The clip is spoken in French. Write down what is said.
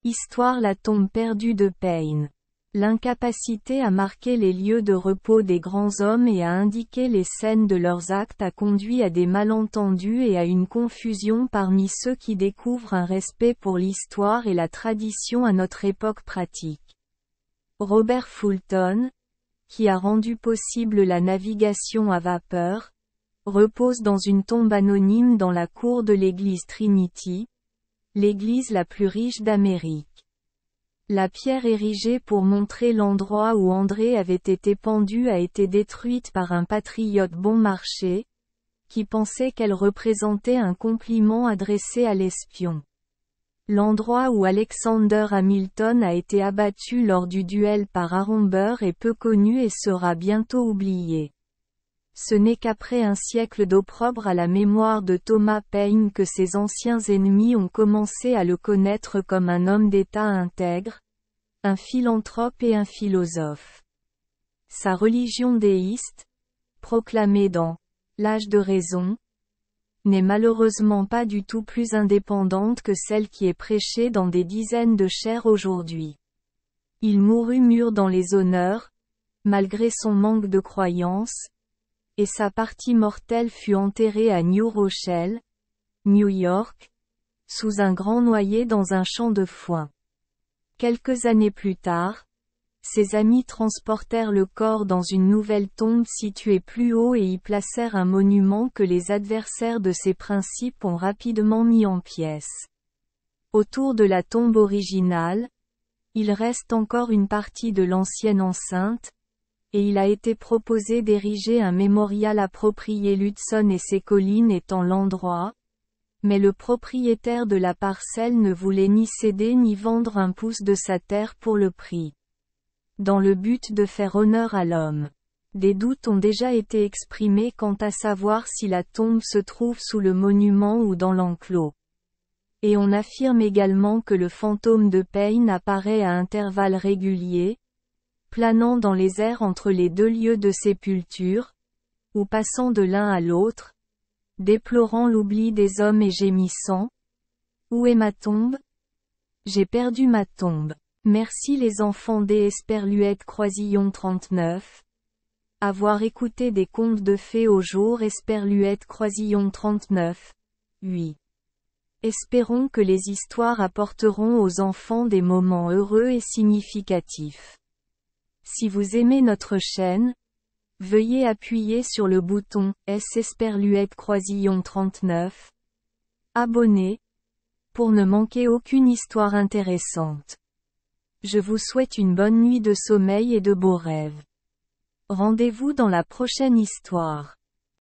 Histoire La tombe perdue de Payne. L'incapacité à marquer les lieux de repos des grands hommes et à indiquer les scènes de leurs actes a conduit à des malentendus et à une confusion parmi ceux qui découvrent un respect pour l'histoire et la tradition à notre époque pratique. Robert Fulton, qui a rendu possible la navigation à vapeur, repose dans une tombe anonyme dans la cour de l'église Trinity, l'église la plus riche d'Amérique. La pierre érigée pour montrer l'endroit où André avait été pendu a été détruite par un patriote bon marché, qui pensait qu'elle représentait un compliment adressé à l'espion. L'endroit où Alexander Hamilton a été abattu lors du duel par Aaron Burr est peu connu et sera bientôt oublié. Ce n'est qu'après un siècle d'opprobre à la mémoire de Thomas Paine que ses anciens ennemis ont commencé à le connaître comme un homme d'État intègre, un philanthrope et un philosophe. Sa religion déiste, proclamée dans « L'âge de raison », n'est malheureusement pas du tout plus indépendante que celle qui est prêchée dans des dizaines de chaires aujourd'hui. Il mourut mûr dans les honneurs, malgré son manque de croyance, et sa partie mortelle fut enterrée à New Rochelle, New York, sous un grand noyer dans un champ de foin. Quelques années plus tard, ses amis transportèrent le corps dans une nouvelle tombe située plus haut et y placèrent un monument que les adversaires de ces principes ont rapidement mis en pièces. Autour de la tombe originale, il reste encore une partie de l'ancienne enceinte, et il a été proposé d'ériger un mémorial approprié l'Hudson et ses collines étant l'endroit, mais le propriétaire de la parcelle ne voulait ni céder ni vendre un pouce de sa terre pour le prix. Dans le but de faire honneur à l'homme. Des doutes ont déjà été exprimés quant à savoir si la tombe se trouve sous le monument ou dans l'enclos. Et on affirme également que le fantôme de Payne apparaît à intervalles réguliers, planant dans les airs entre les deux lieux de sépulture, ou passant de l'un à l'autre, déplorant l'oubli des hommes et gémissant. Où est ma tombe? J'ai perdu ma tombe. Merci les enfants des Esperluette Croisillon 39. Avoir écouté des contes de fées au jour Esperluette Croisillon 39. 8. Espérons que les histoires apporteront aux enfants des moments heureux et significatifs. Si vous aimez notre chaîne, veuillez appuyer sur le bouton S Esperluette Croisillon 39. Abonner, pour ne manquer aucune histoire intéressante. Je vous souhaite une bonne nuit de sommeil et de beaux rêves. Rendez-vous dans la prochaine histoire.